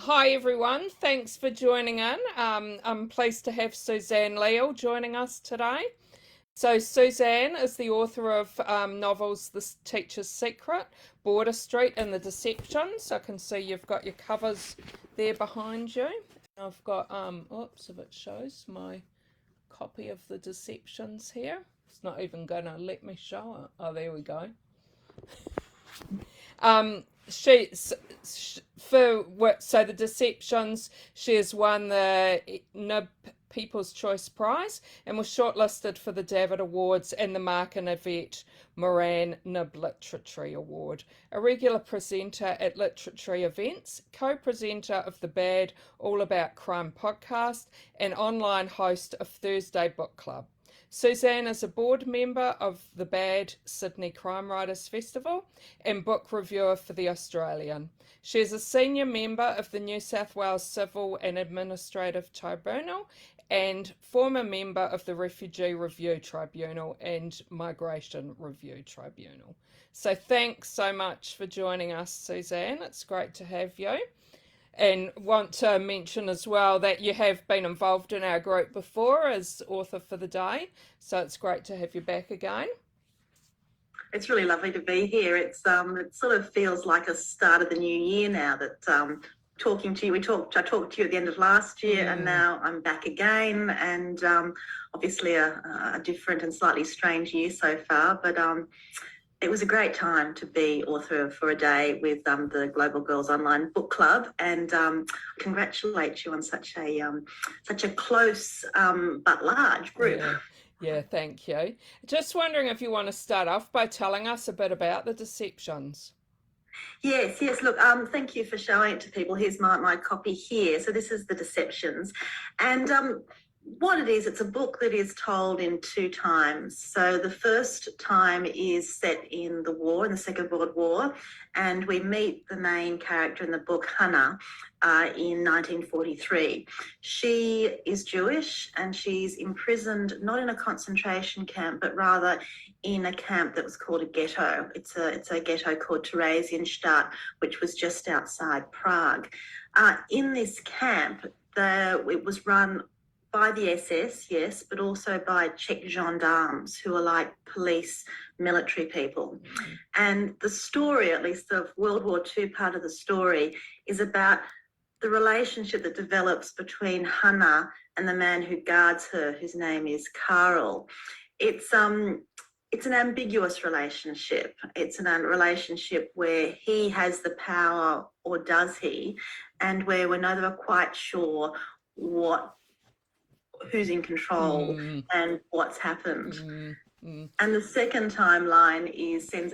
Hi everyone, thanks for joining in. I'm pleased to have Suzanne Leal joining us today. So Suzanne is the author of novels The Teacher's Secret, Border Street and The Deceptions. I can see you've got your covers there behind you. I've got, oops, if it shows my copy of The Deceptions here. It's not even going to let me show it. Oh, there we go. So The Deceptions, she has won the NIB People's Choice Prize and was shortlisted for the David Awards and the Mark and Yvette Moran NIB Literary Award. A regular presenter at literary events, co-presenter of the Bad All About Crime podcast, and online host of Thursday Book Club. Suzanne is a board member of the BAD Sydney Crime Writers Festival and book reviewer for The Australian. She is a senior member of the New South Wales Civil and Administrative Tribunal and former member of the Refugee Review Tribunal and Migration Review Tribunal. So thanks so much for joining us, Suzanne. It's great to have you. And want to mention as well that you have been involved in our group before as author for the day. So it's great to have you back again. It's really lovely to be here. It sort of feels like a start of the new year now that talking to you, I talked to you at the end of last year and now I'm back again, and obviously a different and slightly strange year so far, but it was a great time to be author for a day with the Global Girls Online Book Club, and congratulate you on such a close but large group. Yeah, thank you. Just wondering if you want to start off by telling us a bit about The Deceptions. Yes. Look, thank you for showing it to people. Here's my copy here. So this is The Deceptions, and what it is, it's a book that is told in two times. So the first time is set in the war, in the Second World War, and we meet the main character in the book, Hannah, in 1943. She is Jewish and she's imprisoned not in a concentration camp, but rather in a camp that was called a ghetto. It's a ghetto called Theresienstadt, which was just outside Prague. In this camp, it was run by the SS, yes, but also by Czech gendarmes who are like police, military people. And the story, at least the World War II part of the story, is about the relationship that develops between Hannah and the man who guards her, whose name is Karl. It's an ambiguous relationship. It's a relationship where he has the power, or does he, and where we're never quite sure who's in control and what's happened. And the second timeline sends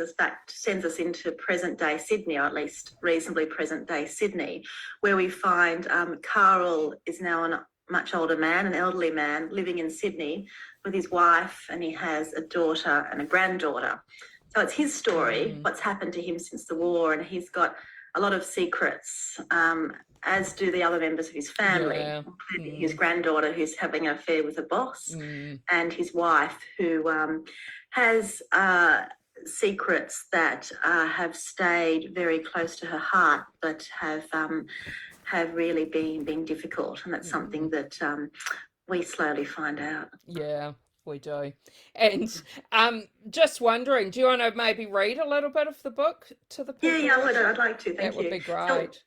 us into present day Sydney, or at least reasonably present day Sydney, where we find Karl is now a much older man, an elderly man living in Sydney with his wife, and he has a daughter and a granddaughter. So it's his story, what's happened to him since the war, and he's got a lot of secrets, as do the other members of his family, including his granddaughter who's having an affair with a boss, and his wife who has secrets that have stayed very close to her heart, but have really been difficult, and that's something that we slowly find out. Yeah, we do. And just wondering, do you want to maybe read a little bit of the book to the people? Yeah, I'd like to. Thank you. That would be great.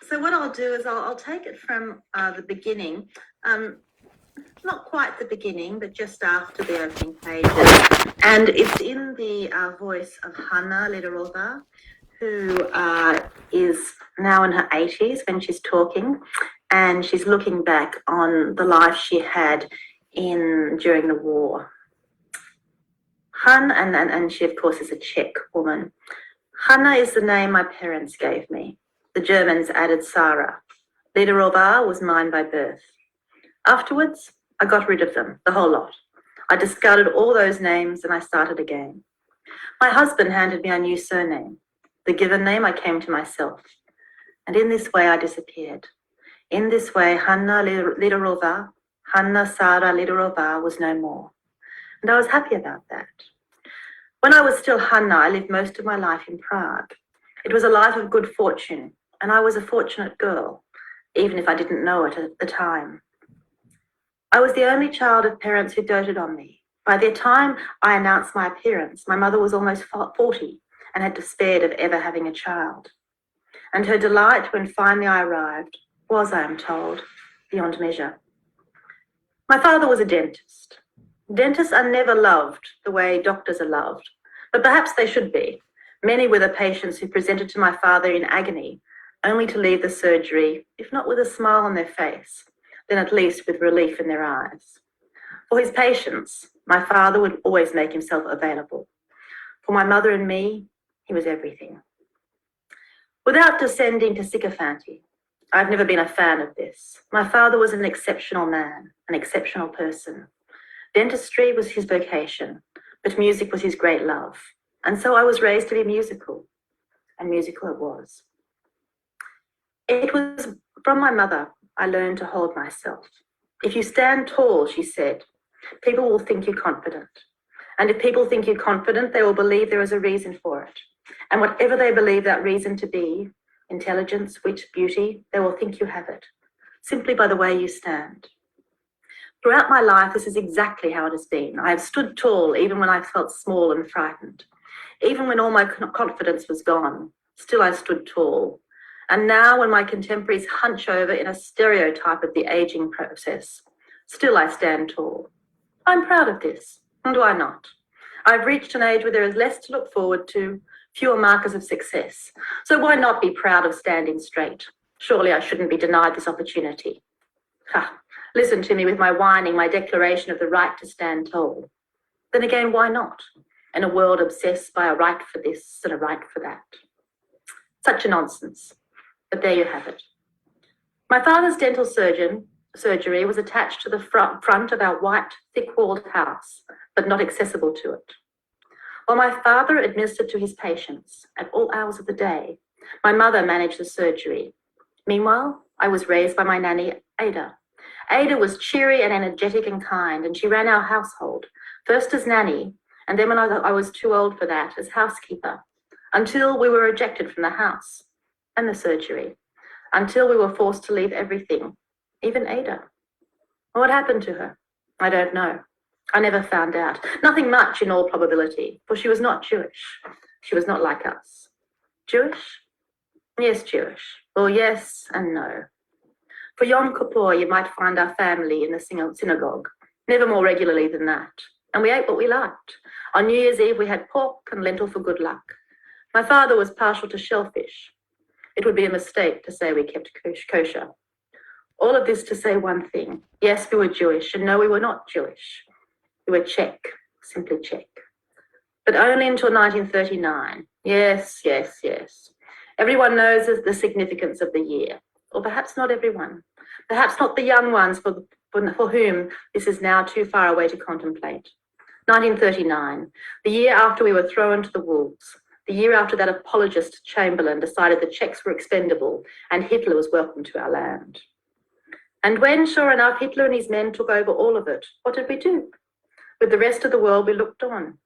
So what I'll do is I'll take it from the beginning, not quite the beginning, but just after the opening pages. And it's in the voice of Hannah Liderova, who is now in her 80s when she's talking, and she's looking back on the life she had during the war. And she, of course, is a Czech woman. Hannah is the name my parents gave me. The Germans added Sarah. Liderova was mine by birth. Afterwards, I got rid of them, the whole lot. I discarded all those names and I started again. My husband handed me a new surname. The given name I came to myself. And in this way I disappeared. In this way, Hannah Liderova, Hanna Sara Lidorova was no more, and I was happy about that. When I was still Hanna, I lived most of my life in Prague. It was a life of good fortune, and I was a fortunate girl, even if I didn't know it at the time. I was the only child of parents who doted on me. By the time I announced my appearance, my mother was almost 40 and had despaired of ever having a child. And her delight when finally I arrived was, I am told, beyond measure. My father was a dentist. Dentists are never loved the way doctors are loved, but perhaps they should be. Many were the patients who presented to my father in agony, only to leave the surgery, if not with a smile on their face, then at least with relief in their eyes. For his patients, my father would always make himself available. For my mother and me, he was everything. Without descending to sycophancy, I've never been a fan of this. My father was an exceptional man, an exceptional person. Dentistry was his vocation, but music was his great love. And so I was raised to be musical, and musical it was. It was from my mother I learned to hold myself. If you stand tall, she said, people will think you're confident. And if people think you're confident, they will believe there is a reason for it. And whatever they believe that reason to be, intelligence, wit, beauty, they will think you have it, simply by the way you stand. Throughout my life, this is exactly how it has been. I have stood tall even when I felt small and frightened. Even when all my confidence was gone, still I stood tall. And now when my contemporaries hunch over in a stereotype of the aging process, still I stand tall. I'm proud of this, and why not? I've reached an age where there is less to look forward to, fewer markers of success. So why not be proud of standing straight? Surely I shouldn't be denied this opportunity. Ha, listen to me with my whining, my declaration of the right to stand tall. Then again, why not? In a world obsessed by a right for this and a right for that. Such a nonsense. But there you have it. My father's dental surgery was attached to the front of our white, thick-walled house, but not accessible to it. While my father administered to his patients at all hours of the day, my mother managed the surgery. Meanwhile, I was raised by my nanny, Ada. Ada was cheery and energetic and kind, and she ran our household, first as nanny, and then when I was too old for that, as housekeeper, until we were ejected from the house and the surgery, until we were forced to leave everything, even Ada. What happened to her? I don't know. I never found out. Nothing much in all probability, for she was not Jewish. She was not like us. Jewish? Yes, Jewish. Well, yes and no. For Yom Kippur, you might find our family in the synagogue, never more regularly than that. And we ate what we liked. On New Year's Eve, we had pork and lentil for good luck. My father was partial to shellfish. It would be a mistake to say we kept kosher. All of this to say one thing. Yes, we were Jewish, and no, we were not Jewish. We were Czech, simply Czech. But only until 1939. Yes. Everyone knows the significance of the year, or perhaps not everyone. Perhaps not the young ones for whom this is now too far away to contemplate. 1939, the year after we were thrown to the wolves, the year after that apologist Chamberlain decided the Czechs were expendable and Hitler was welcome to our land. And when, sure enough, Hitler and his men took over all of it, what did we do? With the rest of the world, we looked on.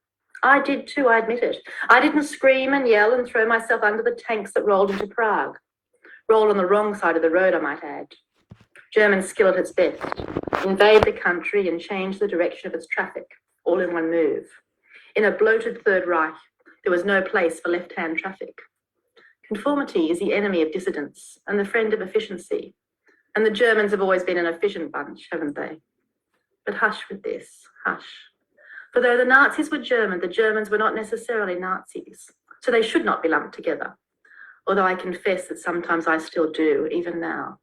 I did too, I admit it. I didn't scream and yell and throw myself under the tanks that rolled into Prague. Rolled on the wrong side of the road, I might add. German skill at its best. Invade the country and change the direction of its traffic, all in one move. In a bloated Third Reich, there was no place for left-hand traffic. Conformity is the enemy of dissidence and the friend of efficiency. And the Germans have always been an efficient bunch, haven't they? But hush with this, hush. For though the Nazis were German, the Germans were not necessarily Nazis, so they should not be lumped together, although I confess that sometimes I still do, even now.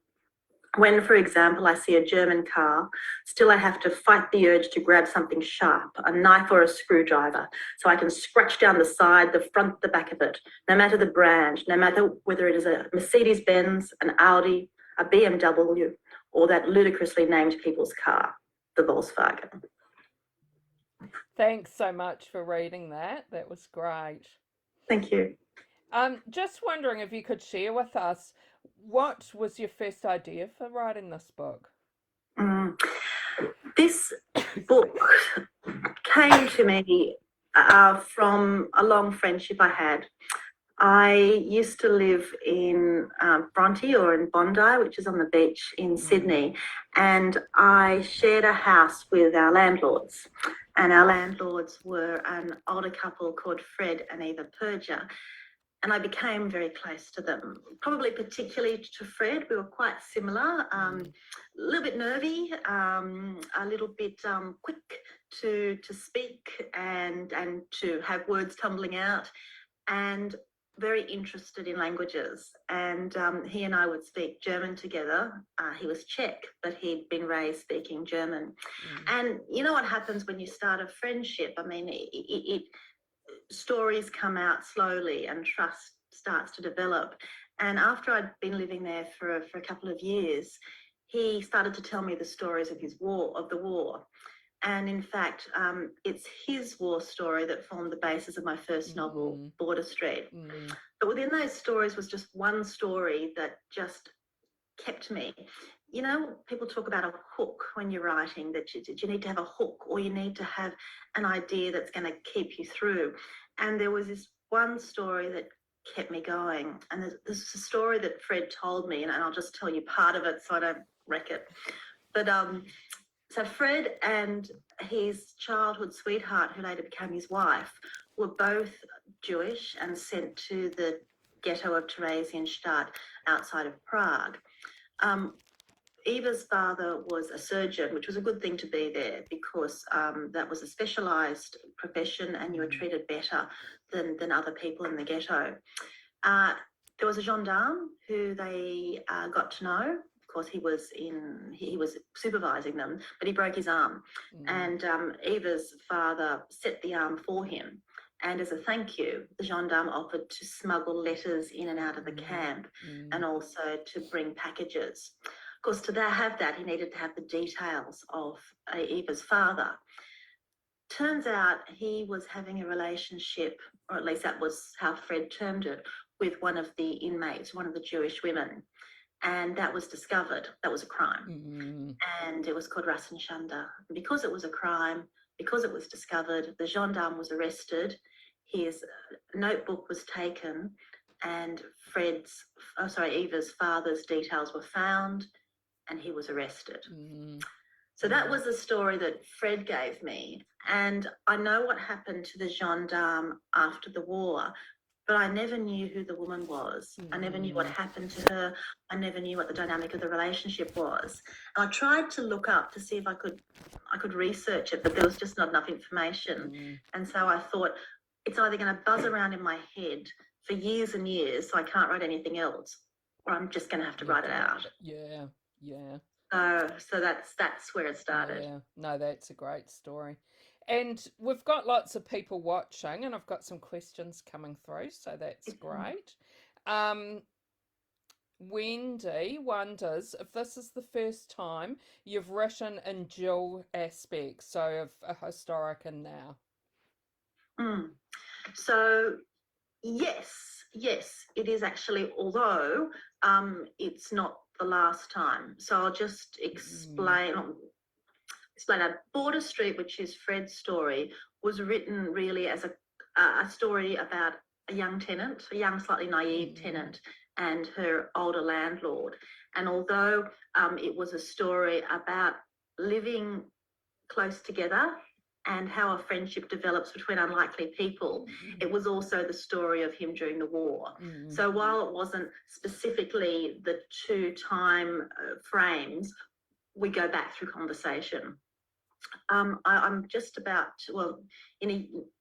When, for example, I see a German car, still I have to fight the urge to grab something sharp, a knife or a screwdriver, so I can scratch down the side, the front, the back of it, no matter the brand, no matter whether it is a Mercedes-Benz, an Audi, a BMW, or that ludicrously named people's car, the Volkswagen. Thanks so much for reading that. That was great. Thank you. Just wondering if you could share with us, what was your first idea for writing this book? This book came to me from a long friendship I had. I used to live in Bronte, or in Bondi, which is on the beach in Sydney, and I shared a house with our landlords. And our landlords were an older couple called Fred and Eva Perger. And I became very close to them, probably particularly to Fred. We were quite similar, a little bit nervy, a little bit quick to speak and to have words tumbling out, and very interested in languages. And he and I would speak German together. He was Czech, but he'd been raised speaking German. And you know what happens when you start a friendship? I mean, stories come out slowly and trust starts to develop. And after I'd been living there for a couple of years, he started to tell me the stories of the war. And in fact, it's his war story that formed the basis of my first novel, Border Street. But within those stories was just one story that just kept me. You know, people talk about a hook when you're writing, that you need to have a hook, or you need to have an idea that's going to keep you through. And there was this one story that kept me going. And there's a story that Fred told me, and I'll just tell you part of it so I don't wreck it. But so Fred and his childhood sweetheart, who later became his wife, were both Jewish and sent to the ghetto of Theresienstadt outside of Prague. Eva's father was a surgeon, which was a good thing to be there, because that was a specialised profession and you were treated better than other people in the ghetto. There was a gendarme who they got to know. Of course, he was supervising them, but he broke his arm. And Eva's father set the arm for him. And as a thank you, the gendarme offered to smuggle letters in and out of the camp, and also to bring packages. Of course, to have that, he needed to have the details of Eva's father. Turns out he was having a relationship, or at least that was how Fred termed it, with one of the inmates, one of the Jewish women. And that was discovered. That was a crime. And it was called Rassenschande. Because it was a crime, because it was discovered, the gendarme was arrested, his notebook was taken, and Eva's father's details were found, and he was arrested. So that was the story that Fred gave me. And I know what happened to the gendarme after the war, but I never knew who the woman was. I never knew what happened to her. I never knew what the dynamic of the relationship was. And I tried to look up to see if I could research it, but there was just not enough information. And so I thought, it's either going to buzz around in my head for years and years, so I can't write anything else, or I'm just going to have to write it out. Yeah. So that's where it started. Yeah, no, that's a great story. And we've got lots of people watching, and I've got some questions coming through, so that's great. Wendy wonders if this is the first time you've written in dual aspects, so of a historic and now. So yes, it is actually, although it's not the last time. So I'll just explain that Border Street, which is Fred's story, was written really as a story about a young tenant, a young, slightly naive tenant, and her older landlord. And although it was a story about living close together and how a friendship develops between unlikely people, it was also the story of him during the war. So while it wasn't specifically the two time frames, we go back through conversation. I'm just about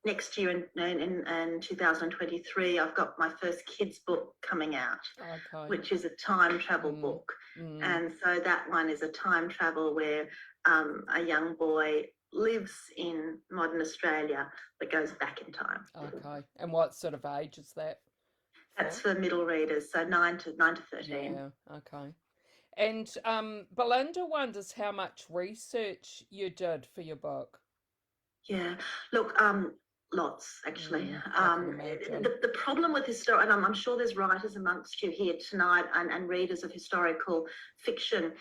next year in 2023, I've got my first kids book coming out, which is a time travel book. And so that one is a time travel where a young boy lives in modern Australia but goes back in time. Okay. And what sort of age is that? That's for middle readers, so 9 to 13. Yeah, okay. And Belinda wonders how much research you did for your book. Yeah, look, lots actually. The problem with and I'm sure there's writers amongst you here tonight and readers of historical fiction,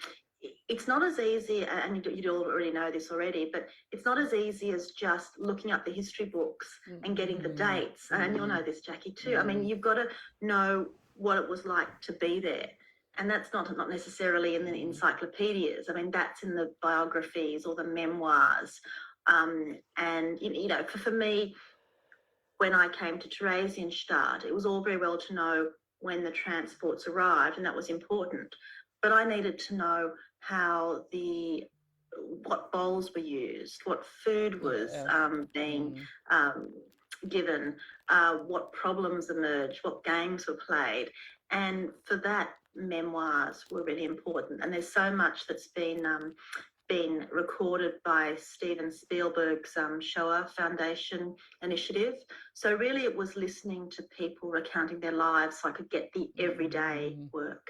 it's not as easy, and you already know this already, but it's not as easy as just looking up the history books and getting the dates. And you'll know this, Jackie, too. I mean, you've got to know what it was like to be there. And that's not necessarily in the encyclopedias. I mean, that's in the biographies or the memoirs. And, you know, for me, when I came to Theresienstadt, it was all very well to know when the transports arrived, and that was important. But I needed to know how what bowls were used, what food was being given, what problems emerged, what games were played. And for that, memoirs were really important. And there's so much that's been recorded by Steven Spielberg's Shoah Foundation initiative. So really it was listening to people recounting their lives so I could get the everyday work.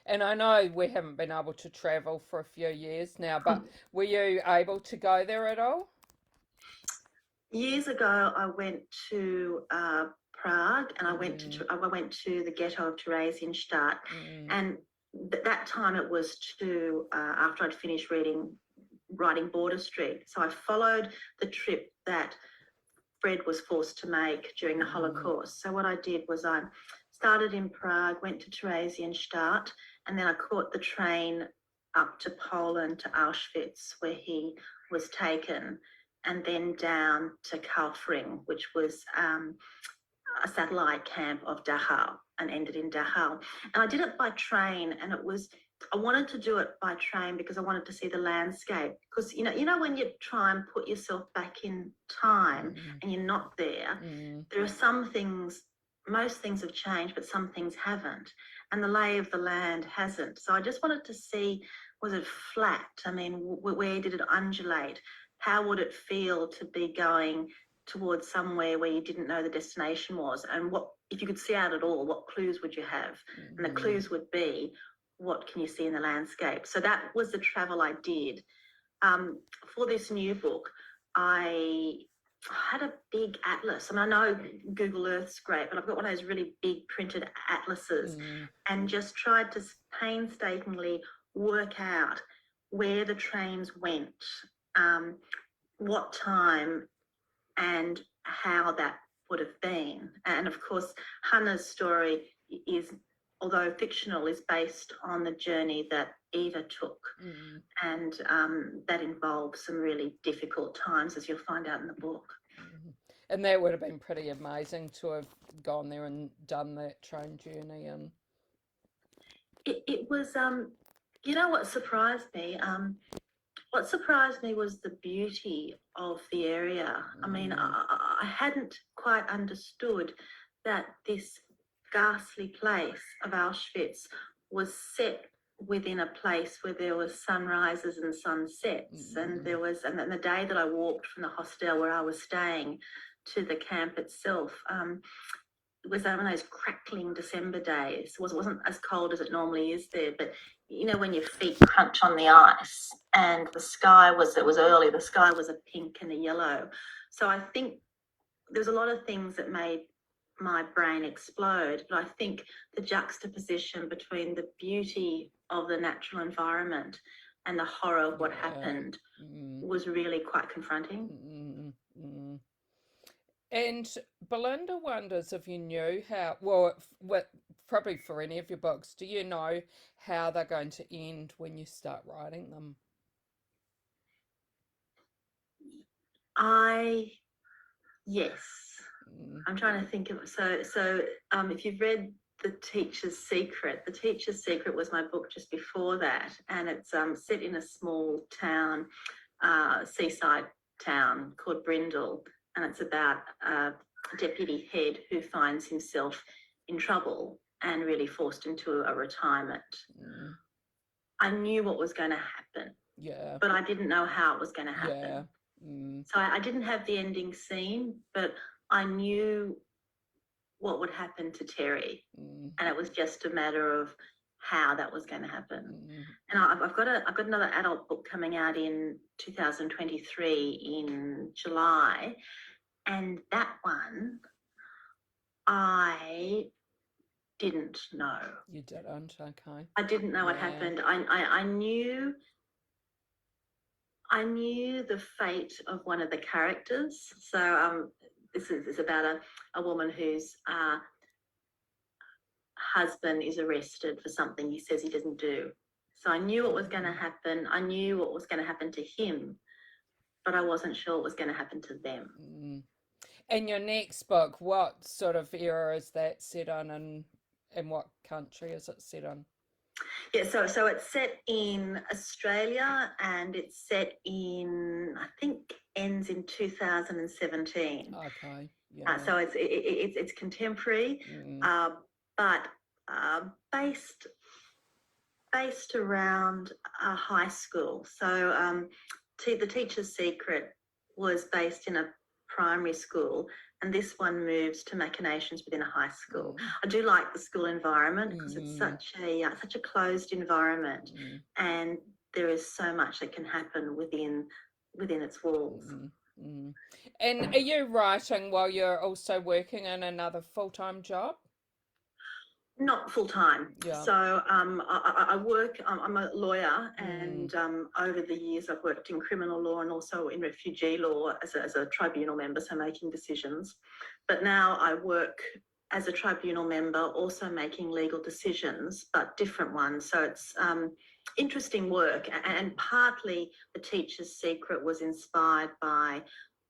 And I know we haven't been able to travel for a few years now, but were you able to go there at all? Years ago, I went to Prague, and I went to the ghetto of Theresienstadt, and that time it was after I'd finished writing Border Street. So I followed the trip that Fred was forced to make during the Holocaust. So what I did was I started in Prague, went to Theresienstadt, and then I caught the train up to Poland, to Auschwitz, where he was taken, and then down to Kaufering, which was a satellite camp of Dachau, and ended in Dachau. And I did it by train, and I wanted to do it by train because I wanted to see the landscape. Because you know when you try and put yourself back in time and you're not there, there are some things. Most things have changed, but some things haven't, and the lay of the land hasn't. So I just wanted to see, was it flat? I mean, where did it undulate? How would it feel to be going towards somewhere where you didn't know the destination was? And what, if you could see out at all, what clues would you have? And the clues would be, what can you see in the landscape? So that was the travel I did. For this new book, I had a big atlas. I mean, I know Google Earth's great, but I've got one of those really big printed atlases, and just tried to painstakingly work out where the trains went, what time, and how that would have been. And of course, Hannah's story is, although fictional, is based on the journey that Eva took. And that involves some really difficult times, as you'll find out in the book. And that would have been pretty amazing to have gone there and done that train journey. And it was, you know what surprised me? What surprised me was the beauty of the area. I mean, I hadn't quite understood that this ghastly place of Auschwitz was set within a place where there was sunrises and sunsets. And there was, and then the day that I walked from the hostel where I was staying to the camp itself, it was one of those crackling December days. It wasn't as cold as it normally is there, but you know when your feet crunch on the ice, and it was early, the sky was a pink and a yellow. So I think there was a lot of things that made my brain explode, but I think the juxtaposition between the beauty of the natural environment and the horror of what happened was really quite confronting. And Belinda wonders if you knew how, probably for any of your books, do you know how they're going to end when you start writing them? Yes. I'm trying to think of, so if you've read The Teacher's Secret was my book just before that, and it's set in a small town, seaside town called Brindle, and it's about a deputy head who finds himself in trouble and really forced into a retirement. I knew what was going to happen, but I didn't know how it was going to happen. So I didn't have the ending scene, but I knew what would happen to Terry, and it was just a matter of how that was going to happen. And I've got another adult book coming out in 2023 in July, and that one I didn't know. You didn't, okay. I didn't know what Yeah. happened. I knew the fate of one of the characters. So this is about a woman whose husband is arrested for something he says he didn't do. So I knew what was going to happen. I knew what was going to happen to him, but I wasn't sure what was going to happen to them. And your next book, what sort of era is that set on, and what country is it set on? Yeah, so it's set in Australia, and it's set in, I think, ends in 2017. Okay, yeah. So it's contemporary, but based around a high school. So the Teacher's Secret was based in a primary school, and this one moves to machinations within a high school. I do like the school environment because it's such a closed environment, and there is so much that can happen within its walls. And are you writing while you're also working in another full-time job? Not full time. Yeah. So I work, I'm a lawyer, and over the years I've worked in criminal law and also in refugee law as a tribunal member, so making decisions. But now I work as a tribunal member, also making legal decisions, but different ones. So it's interesting work, and partly the Teacher's Secret was inspired by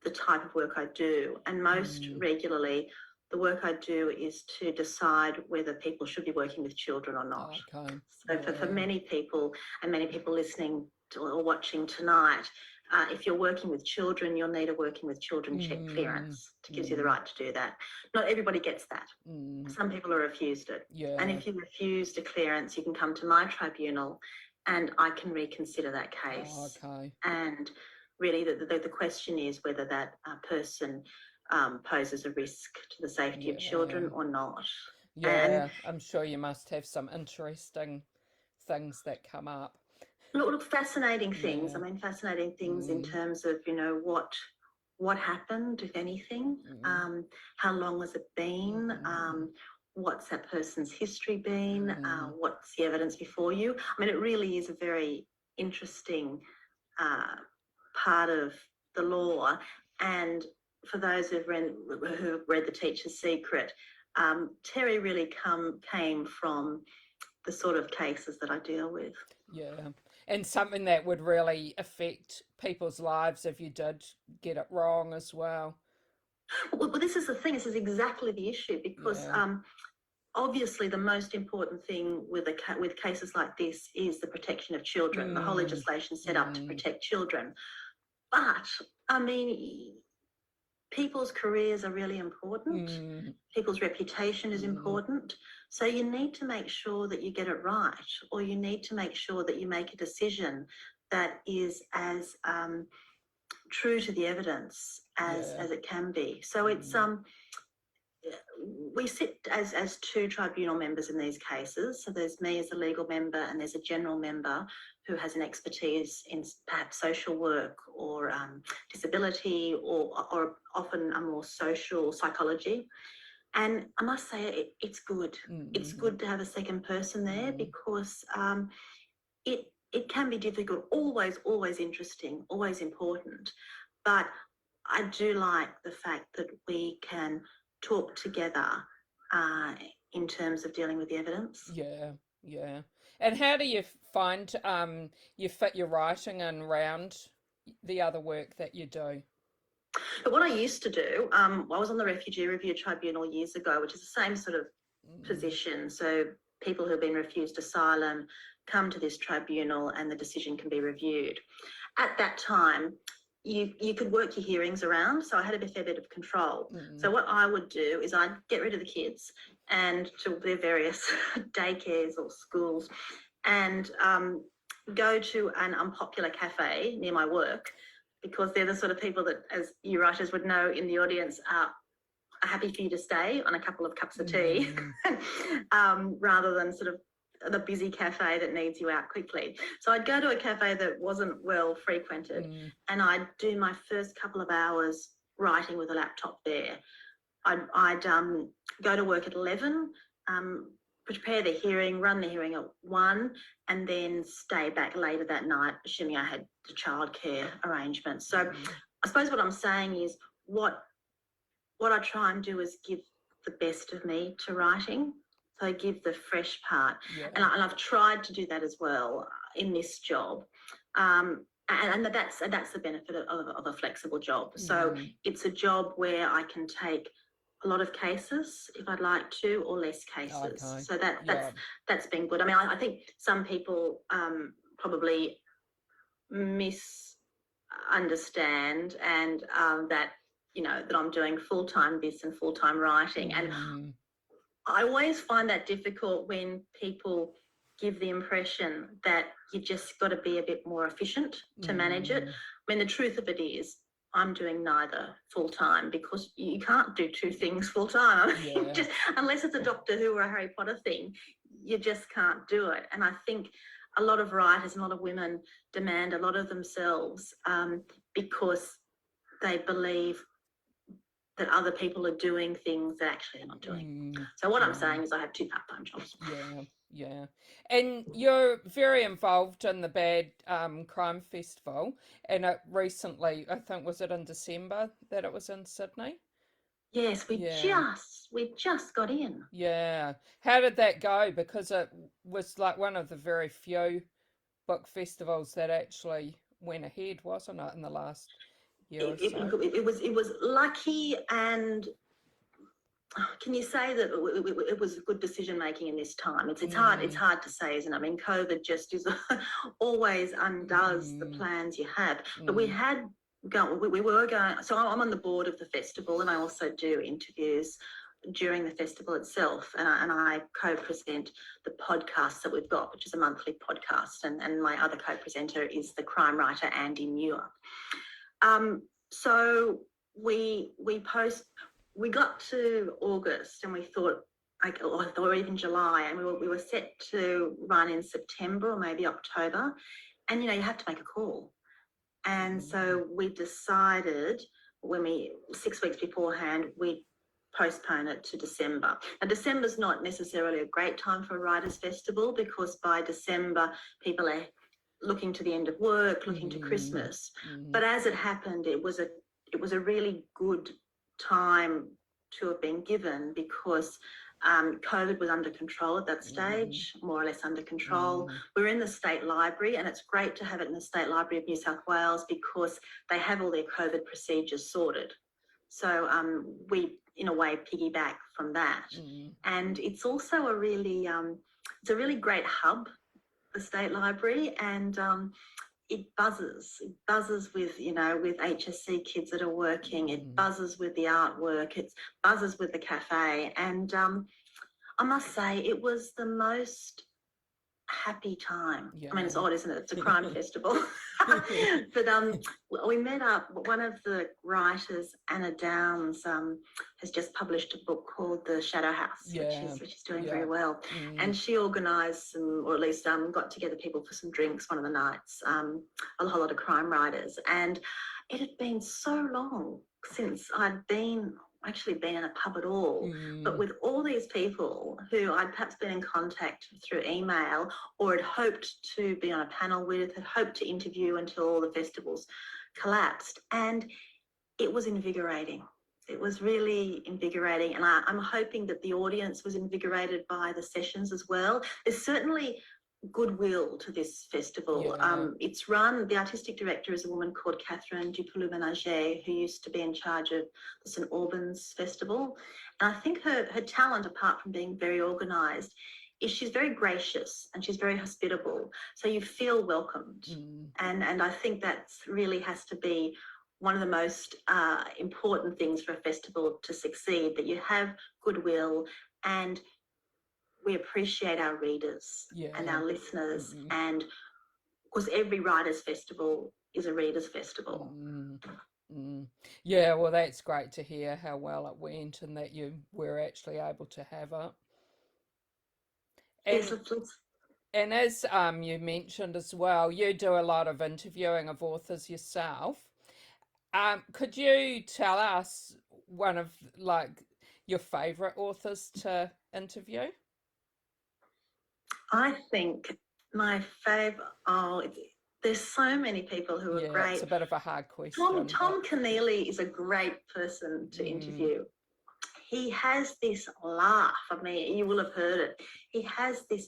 the type of work I do, and most regularly the work I do is to decide whether people should be working with children or not. Okay. So for many people, and many people listening to or watching tonight, if you're working with children, you'll need a working with children check clearance to give you the right to do that. Not everybody gets that. Some people are refused it. Yeah. And if you're refused a clearance, you can come to my tribunal and I can reconsider that case. Okay. And really the question is whether that person poses a risk to the safety of children or not. Yeah, and I'm sure you must have some interesting things that come up. Look, fascinating things. I mean, fascinating things in terms of, what happened, if anything. How long has it been? What's that person's history been? What's the evidence before you? I mean, it really is a very interesting part of the law. And for those who've read The Teacher's Secret, Terry really came from the sort of cases that I deal with. Yeah, and something that would really affect people's lives if you did get it wrong as well. Well, this is the thing. This is exactly the issue, because obviously the most important thing with cases like this is the protection of children. The whole legislation set up to protect children. But, I mean, people's careers are really important. People's reputation is important. So you need to make sure that you get it right, or you need to make sure that you make a decision that is as true to the evidence as it can be. So it's we sit as two tribunal members in these cases. So there's me as a legal member, and there's a general member who has an expertise in perhaps social work or disability, or often a more social psychology. And I must say, it's good. It's good to have a second person there, because it can be difficult, always interesting, always important. But I do like the fact that we can talk together in terms of dealing with the evidence. Yeah. And how do you find you fit your writing in around the other work that you do? But what I used to do, I was on the Refugee Review Tribunal years ago, which is the same sort of position. So people who've been refused asylum come to this tribunal and the decision can be reviewed. At that time, you could work your hearings around, so I had a fair bit of control. So what I would do is I'd get rid of the kids and to their various daycares or schools, and go to an unpopular cafe near my work, because they're the sort of people that, as you writers would know in the audience, are happy for you to stay on a couple of cups of tea rather than sort of the busy cafe that needs you out quickly. So I'd go to a cafe that wasn't well frequented, and I'd do my first couple of hours writing with a laptop there. I'd go to work at 11, prepare the hearing, run the hearing at 1, and then stay back later that night, assuming I had the childcare arrangements. So I suppose what I'm saying is what I try and do is give the best of me to writing. So I give the fresh part. Yeah. And I've tried to do that as well in this job. And that's the benefit of a flexible job. So it's a job where I can take a lot of cases if I'd like to, or less cases. Okay. So that's been good. I mean, I think some people probably misunderstand and that, you know, that I'm doing full-time this and full-time writing. And I always find that difficult when people give the impression that you just got to be a bit more efficient to manage it. I mean, the truth of it is I'm doing neither full-time, because you can't do two things full-time. I mean, just unless it's a Doctor Who or a Harry Potter thing, you just can't do it. And I think a lot of writers and a lot of women demand a lot of themselves because they believe that other people are doing things that actually they're not doing. So what I'm saying is I have 2 part-time jobs. Yeah. And you're very involved in the Bad Crime Festival, and it recently, I think, was it in December that it was in Sydney? Yes, we just got in. Yeah. How did that go? Because it was like one of the very few book festivals that actually went ahead, wasn't it, in the last year or so? It was lucky, and can you say that it was good decision making in this time? It's hard to say, isn't it? I mean, COVID just is always undoes the plans you have. But we were going. So I'm on the board of the festival, and I also do interviews during the festival itself, and I co-present the podcast that we've got, which is a monthly podcast, and my other co-presenter is the crime writer Andy Muir. So we got to August and we thought, or even July, and we were set to run in September or maybe October, and you have to make a call. And so we decided 6 weeks beforehand, we postpone it to December. Now, December's not necessarily a great time for a writers' festival, because by December people are looking to the end of work, looking to Christmas. But as it happened, it was a really good time to have been given, because COVID was under control at that stage, more or less under control. We're in the State Library, and it's great to have it in the State Library of New South Wales because they have all their COVID procedures sorted. So we, in a way, piggyback from that. And it's also a really great hub, the State Library, and it buzzes with, with HSC kids that are working. It buzzes with the artwork. It buzzes with the cafe. And I must say, it was the most happy time. I mean, it's odd, isn't it? It's a crime festival. But we met up. One of the writers, Anna Downs, has just published a book called The Shadow House, which is doing very well. And she organised some, or at least got together people for some drinks one of the nights, a whole lot of crime writers. And it had been so long since I'd actually been in a pub at all, but with all these people who I'd perhaps been in contact through email, or had hoped to be on a panel with, had hoped to interview until all the festivals collapsed. And it was invigorating. It was really invigorating. And I'm hoping that the audience was invigorated by the sessions as well. There's certainly goodwill to this festival. It's run, the artistic director is a woman called Catherine Dupoulet-Ménager, who used to be in charge of the St Albans Festival. And I think her talent, apart from being very organised, is she's very gracious and she's very hospitable. So you feel welcomed. And I think that really has to be one of the most important things for a festival to succeed, that you have goodwill and we appreciate our readers and our listeners, and of course every writers' festival is a readers' festival. Yeah, well, that's great to hear how well it went and that you were actually able to have it. And as you mentioned as well, you do a lot of interviewing of authors yourself. Could you tell us one of your favourite authors to interview? I think my favourite, there's so many people who are Yeah, great. it's a bit of a hard question. Tom Keneally is a great person to interview. He has this laugh. I mean, you will have heard it. He has this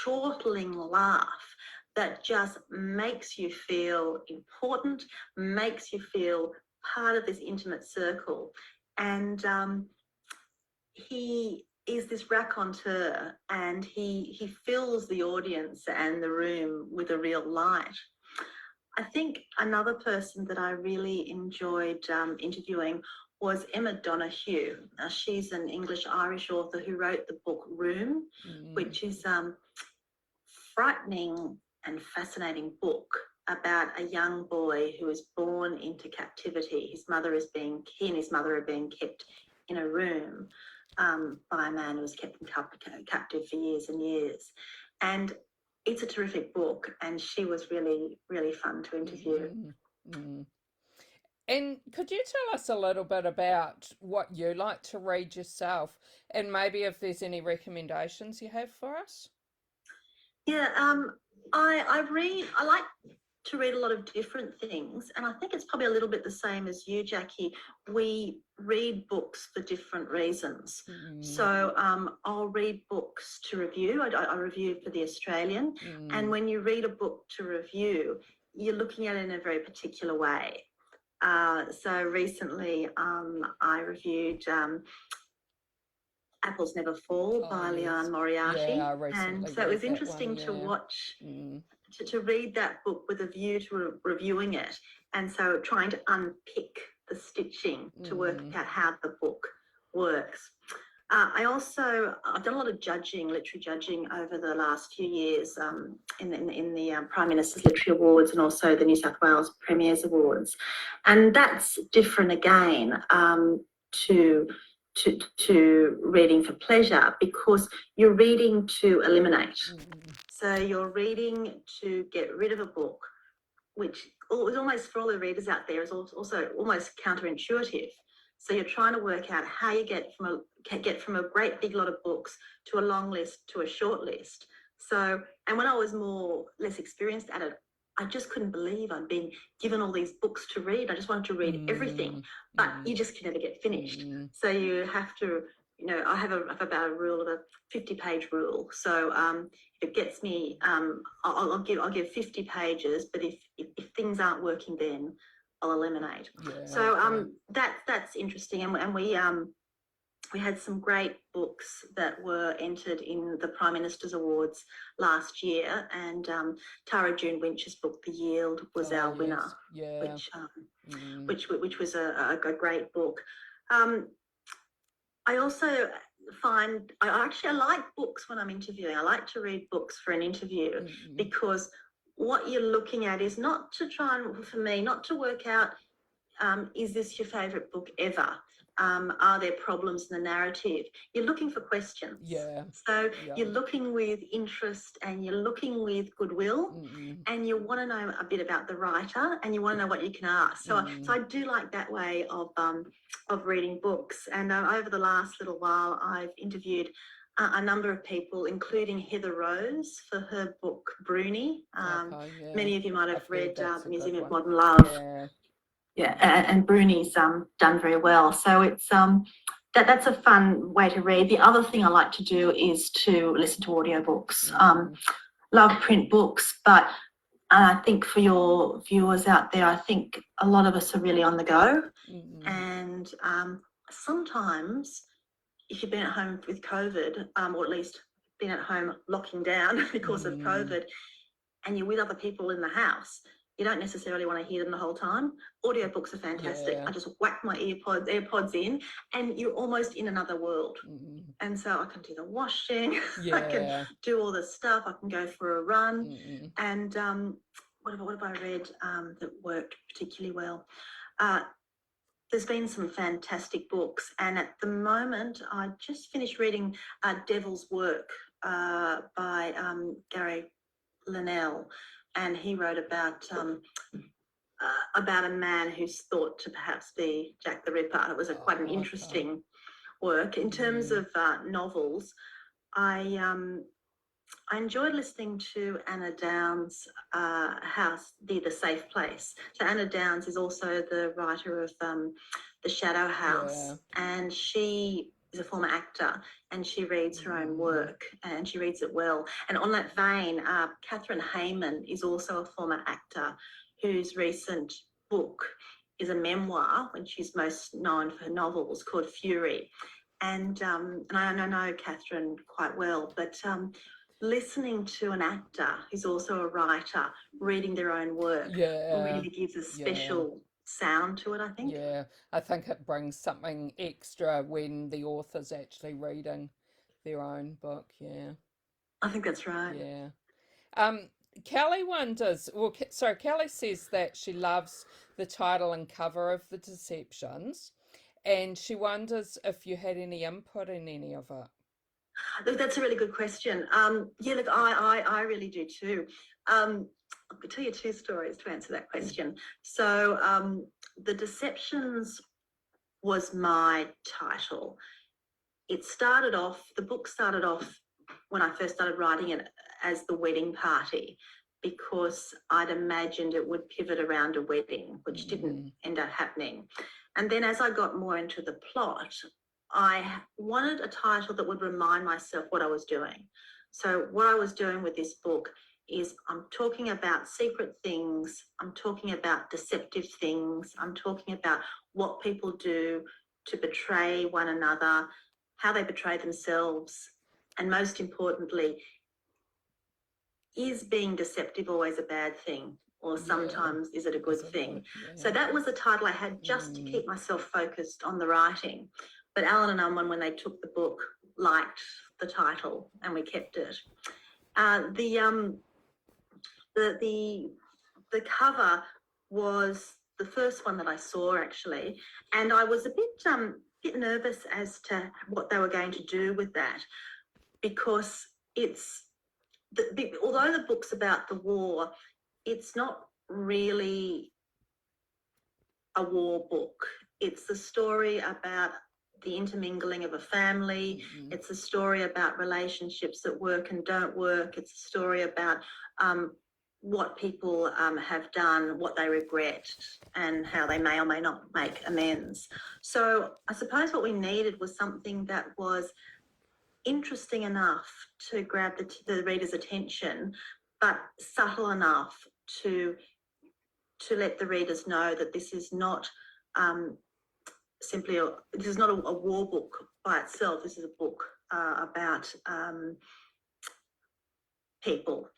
chortling laugh that just makes you feel important, makes you feel part of this intimate circle. And he is this raconteur, and he fills the audience and the room with a real light. I think another person that I really enjoyed interviewing was Emma Donoghue. She's an English-Irish author who wrote the book Room, which is frightening and fascinating book about a young boy who is born into captivity. He and his mother are being kept in a room by a man who was kept captive for years and years. And it's a terrific book, and she was really, really fun to interview. And could you tell us a little bit about what you like to read yourself, and maybe if there's any recommendations you have for us? Yeah, I like to read a lot of different things, and I think it's probably a little bit the same as you, Jackie. We read books for different reasons. So I'll read books to review. I review for The Australian, and when you read a book to review, you're looking at it in a very particular way. So recently I reviewed Apples Never Fall by Leal Moriarty. Yeah, I recently and so it was read that interesting one, to yeah. watch, to read that book with a view to reviewing it. And so trying to unpick the stitching to work out how the book works. I've done a lot of literary judging over the last few years in the Prime Minister's Literary Awards and also the New South Wales Premier's Awards. And that's different again to reading for pleasure, because you're reading to eliminate. So you're reading to get rid of a book, which is almost, for all the readers out there, is also almost counterintuitive. So you're trying to work out how you get from a great big lot of books to a long list to a short list. So, and when I was less experienced at it, I just couldn't believe I'd been given all these books to read. I just wanted to read everything, but you just can never get finished. So you have to, I have about a rule of a 50-page rule. So if it gets me, I'll give 50 pages, but if things aren't working, then I'll eliminate. Yeah, so that's interesting, and we had some great books that were entered in the Prime Minister's Awards last year, and Tara June Winch's book The Yield was our winner, which was a great book. I also find I like books when I'm interviewing. I like to read books for an interview because what you're looking at is not to work out, is this your favourite book ever? Are there problems in the narrative? You're looking for questions. Yeah. So you're looking with interest, and you're looking with goodwill, and you want to know a bit about the writer, and you want to know what you can ask. So I do like that way of reading books. And over the last little while, I've interviewed a number of people, including Heather Rose for her book Bruni. Many of you might have read The Museum of Modern Love. Yeah, and Bruni's done very well. So it's that's a fun way to read. The other thing I like to do is to listen to audiobooks. Love print books, but I think for your viewers out there, I think a lot of us are really on the go. And sometimes, if you've been at home with COVID, or at least been at home locking down because of COVID, and you're with other people in the house, you don't necessarily want to hear them the whole time. Audiobooks are fantastic. I just whack my AirPods in, and you're almost in another world. And so I can do the washing, I can do all the stuff, I can go for a run. And what have I read that worked particularly well? There's been some fantastic books, and at the moment I just finished reading Devil's Work by Gary Linnell, and he wrote about a man who's thought to perhaps be Jack the Ripper. It was quite an interesting work. In terms of novels, I I enjoyed listening to Anna Downs' House, the Safe Place. So Anna Downs is also the writer of The Shadow House, and she is a former actor, and she reads her own work, and she reads it well. And on that vein, Catherine Hayman is also a former actor whose recent book is a memoir, when she's most known for her novels, called Fury. And I know Catherine quite well, but listening to an actor who's also a writer reading their own work really gives a special sound to it, I think. Yeah, I think it brings something extra when the author's actually reading their own book. Yeah, I think that's right. Yeah. Kelly wonders, well, sorry, Kelly says that she loves the title and cover of The Deceptions, and she wonders if you had any input in any of it. Look, that's a really good question. Yeah, look, I really do too. I'll tell you two stories to answer that question. So, The Deceptions was my title. It started off, the book started off when I first started writing it as The Wedding Party, because I'd imagined it would pivot around a wedding, which didn't end up happening. And then as I got more into the plot, I wanted a title that would remind myself what I was doing. So what I was doing with this book is I'm talking about secret things, I'm talking about deceptive things, I'm talking about what people do to betray one another, how they betray themselves, and most importantly, is being deceptive always a bad thing, or sometimes is it a good thing? So that was the title I had just to keep myself focused on the writing. But Alan and Unwin, when they took the book, liked the title, and we kept it. The cover was the first one that I saw, actually, and I was a bit nervous as to what they were going to do with that, because although the book's about the war, it's not really a war book. It's the story about the intermingling of a family. It's a story about relationships that work and don't work. It's a story about what people have done, what they regret, and how they may or may not make amends. So I suppose what we needed was something that was interesting enough to grab the reader's attention, but subtle enough to let the readers know that this is not this is not a war book by itself. This is a book about people.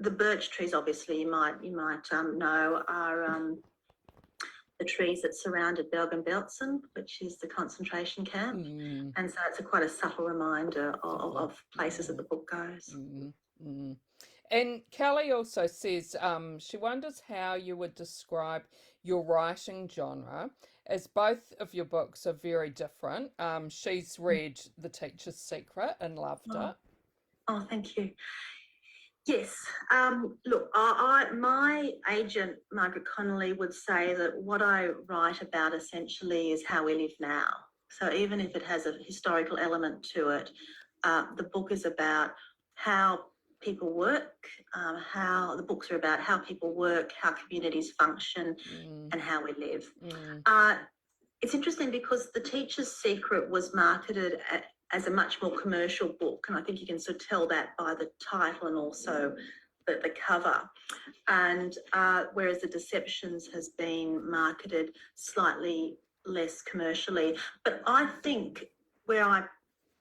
The birch trees, obviously, you might know, are the trees that surrounded Bergen-Belsen, which is the concentration camp. And so it's quite a subtle reminder of places that the book goes. And Kelly also says she wonders how you would describe your writing genre, as both of your books are very different. She's read The Teacher's Secret and loved it. Oh, thank you. Yes. Look, my agent, Margaret Connolly, would say that what I write about essentially is how we live now. So even if it has a historical element to it, the book is about how people work, how the books are about how people work, how communities function, and how we live. It's interesting because The Teacher's Secret was marketed as a much more commercial book, and I think you can sort of tell that by the title and also the cover. And whereas The Deceptions has been marketed slightly less commercially. But I think where I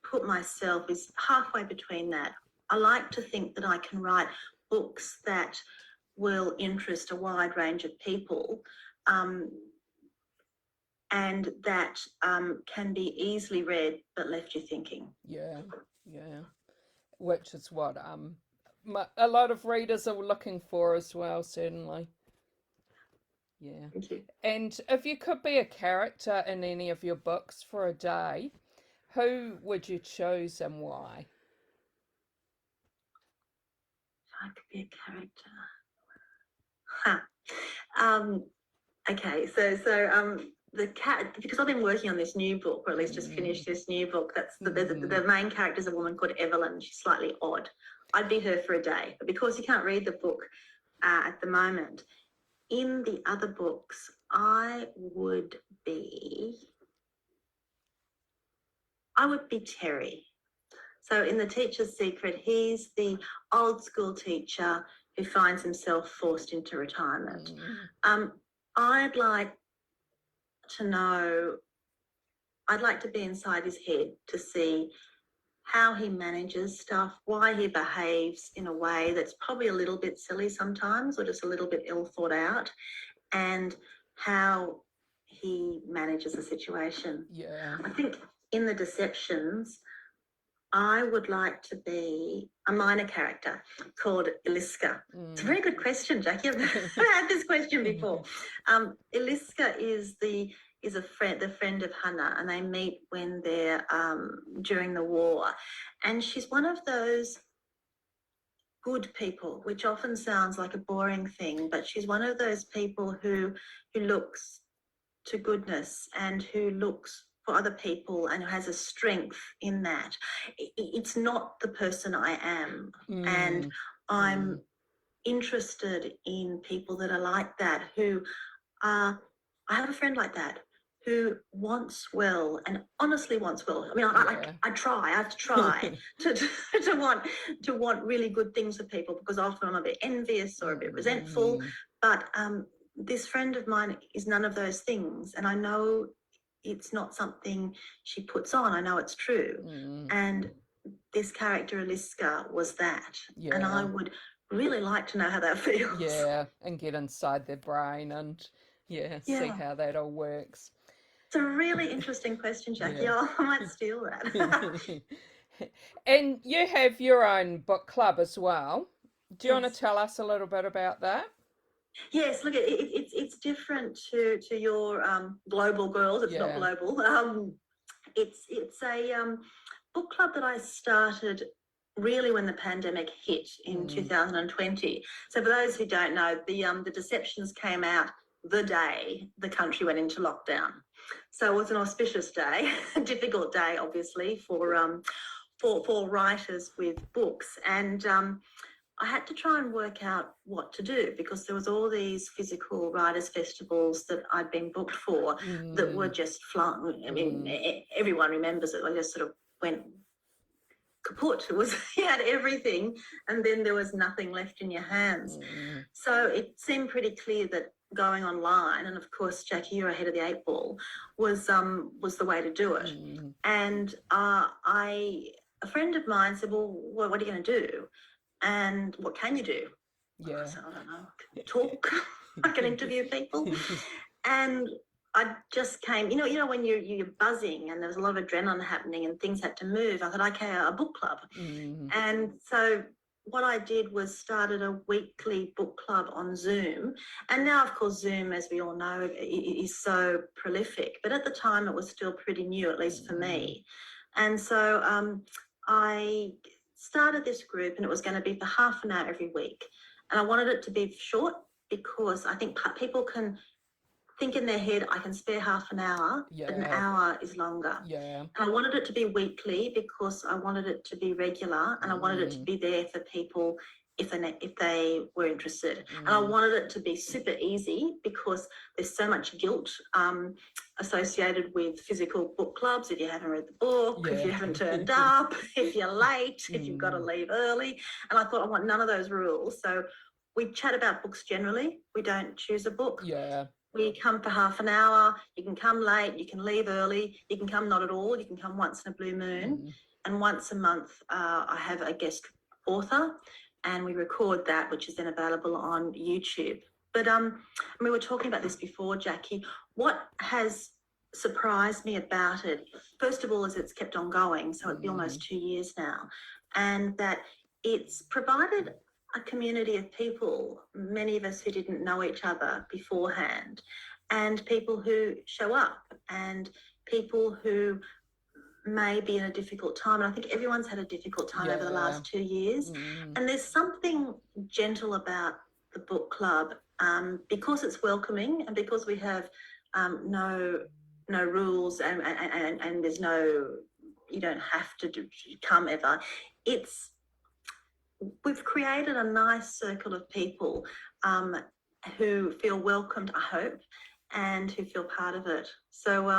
put myself is halfway between that. I like to think that I can write books that will interest a wide range of people, and that can be easily read but left you thinking. Yeah, which is what a lot of readers are looking for as well, certainly. Yeah. Thank you. And if you could be a character in any of your books for a day, who would you choose and why? If I could be a character. Okay, so the cat, because I've been working on this new book, or at least just finished this new book. That's the main character is a woman called Evelyn. She's slightly odd. I'd be her for a day, but because you can't read the book at the moment, in the other books, I would be Terry. So in The Teacher's Secret, he's the old school teacher who finds himself forced into retirement. I'd like to be inside his head to see how he manages stuff, why he behaves in a way that's probably a little bit silly sometimes or just a little bit ill thought out, and how he manages a situation. Yeah. I think in The Deceptions, I would like to be a minor character called Iliska. It's a very good question, Jackie. I've never had this question before. Iliska is the friend of Hannah, and they meet when they're during the war. And she's one of those good people, which often sounds like a boring thing, but she's one of those people who looks to goodness and who looks for other people and who has a strength in that. It's not the person I am. And I'm interested in people that are like that, who I have a friend like that who wants well and honestly wants well. I mean, I have to try to want really good things for people, because often I'm a bit envious or a bit resentful. But this friend of mine is none of those things, and I know it's not something she puts on. I know it's true. And this character, Iliska, was that. Yeah. And I would really like to know how that feels. Yeah, and get inside their brain and see how that all works. It's a really interesting question, Jackie. Yeah. I might steal that. And you have your own book club as well. Do you want to tell us a little bit about that? Yes, look, it's different to your global girls. It's not global. It's a book club that I started really when the pandemic hit in 2020. So for those who don't know, the Deceptions came out the day the country went into lockdown. So it was an auspicious day, a difficult day, obviously, for writers with books. And I had to try and work out what to do, because there was all these physical writers' festivals that I'd been booked for that were just flung. I mean, everyone remembers it. I just sort of went kaput. It was, you had everything, and then there was nothing left in your hands. So it seemed pretty clear that going online, and of course, Jackie, you're ahead of the 8 ball, was the way to do it. And a friend of mine said, well, what are you going to do? And what can you do? Yeah. I said, I don't know, talk. I can interview people. And I just came, you know, when you're buzzing and there was a lot of adrenaline happening and things had to move, I thought, okay, a book club. And so what I did was started a weekly book club on Zoom. And now, of course, Zoom, as we all know, is so prolific. But at the time, it was still pretty new, at least for me. And so I started this group, and it was going to be for half an hour every week. And I wanted it to be short, because I think people can think in their head, I can spare half an hour, but an hour is longer. Yeah. And I wanted it to be weekly, because I wanted it to be regular, and I wanted it to be there for people if they were interested. And I wanted it to be super easy, because there's so much guilt associated with physical book clubs. If you haven't read the book, if you haven't turned up, if you're late, if you've got to leave early. And I thought, I want none of those rules. So we chat about books generally. We don't choose a book. Yeah. We come for half an hour. You can come late, you can leave early, you can come not at all, you can come once in a blue moon. And once a month, I have a guest author, and we record that, which is then available on YouTube. But we were talking about this before, Jackie. What has surprised me about it, first of all, is it's kept on going, so it'll be almost 2 years now, and that it's provided a community of people, many of us who didn't know each other beforehand, and people who show up, and people who may be in a difficult time. And I think everyone's had a difficult time over the last 2 years. And there's something gentle about the book club, because it's welcoming, and because we have no rules, and there's no, you don't have to come ever. We've created a nice circle of people who feel welcomed, I hope, and who feel part of it. So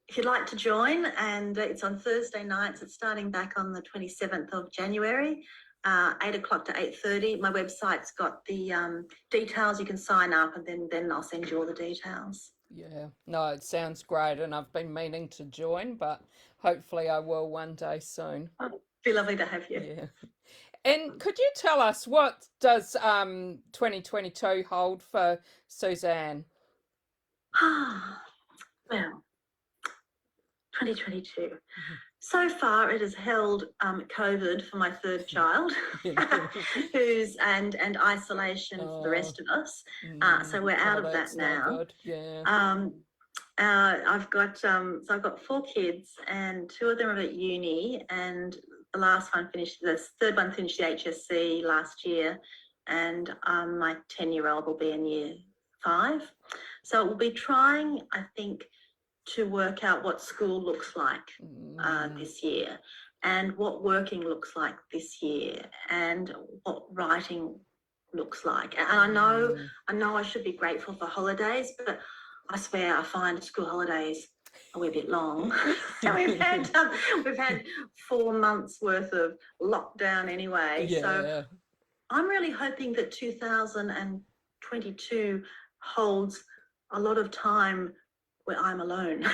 if you'd like to join, and it's on Thursday nights, it's starting back on the 27th of January, 8 o'clock to 8:30. My website's got the details. You can sign up, and then I'll send you all the details. Yeah, no, it sounds great, and I've been meaning to join, but hopefully I will one day soon. Oh, it'd be lovely to have you. Yeah. And could you tell us, what does 2022 hold for Suzanne? Well, 2022. So far, it has held COVID for my third child, who's and isolation for the rest of us. So we're out of that now. Good. Yeah. I've got 4 kids, and 2 of them are at uni, and the third one finished the HSC last year, and my 10-year-old will be in year 5. So we'll be trying, I think, to work out what school looks like this year, and what working looks like this year, and what writing looks like. And I know I should be grateful for holidays, but I swear I find school holidays a wee bit long. So we've had 4 months worth of lockdown anyway. Yeah. So I'm really hoping that 2022 holds a lot of time where I'm alone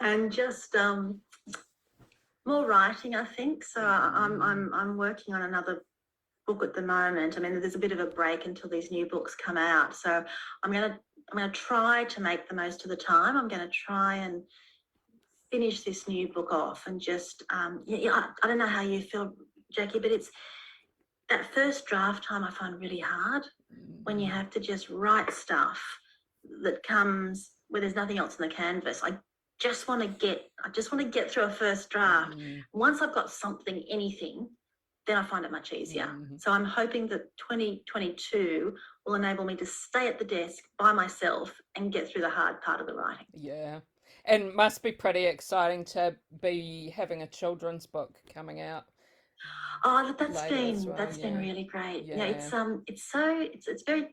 and just more writing, I think. So I'm working on another book at the moment. I mean, there's a bit of a break until these new books come out. So I'm gonna try to make the most of the time. I'm gonna try and finish this new book off, and just I don't know how you feel, Jackie, but it's that first draft time I find really hard, when you have to just write stuff that comes where there's nothing else on the canvas. I just want to get through a first draft. Once I've got something, anything, then I find it much easier. So I'm hoping that 2022 will enable me to stay at the desk by myself and get through the hard part of the writing. Yeah. And must be pretty exciting to be having a children's book coming out. Oh, that's been really great. Yeah. It's very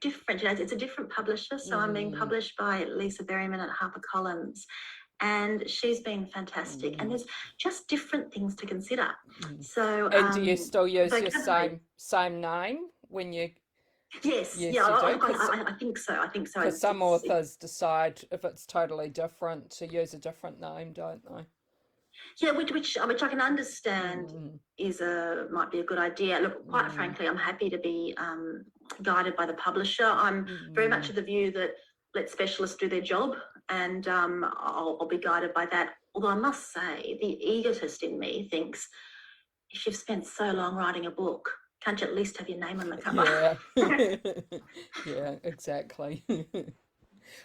different. It's a different publisher. So I'm being published by Lisa Berryman at HarperCollins, and she's been fantastic. And there's just different things to consider. So and do you still use your same name when you? Yes. Yes, yeah. you do, I think so. Because some authors decide, if it's totally different, to use a different name, don't they? Yeah, which I can understand might be a good idea. Look, quite frankly, I'm happy to be guided by the publisher. I'm very much of the view that let specialists do their job, and I'll be guided by that. Although I must say, the egotist in me thinks, if you've spent so long writing a book, can't you at least have your name on the cover? Yeah, yeah, exactly.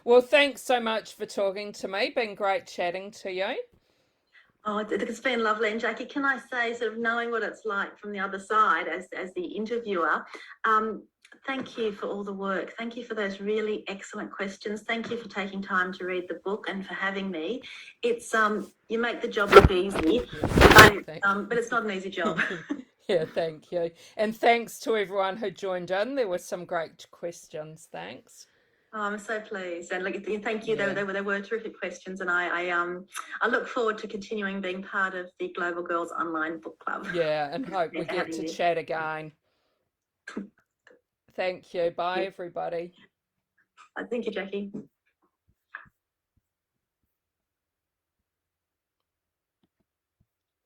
Well, thanks so much for talking to me. Been great chatting to you. Oh, it's been lovely. And Jackie, can I say, sort of knowing what it's like from the other side as the interviewer, thank you for all the work. Thank you for those really excellent questions. Thank you for taking time to read the book and for having me. It's you make the job look easy, but it's not an easy job. Yeah, thank you. And thanks to everyone who joined in. There were some great questions. Thanks. Oh, I'm so pleased, and thank you. Yeah. They were terrific questions, and I look forward to continuing being part of the Global Girls Online Book Club. Yeah, and hope we get to chat again. Thank you. Bye, everybody. Thank you, Jackie.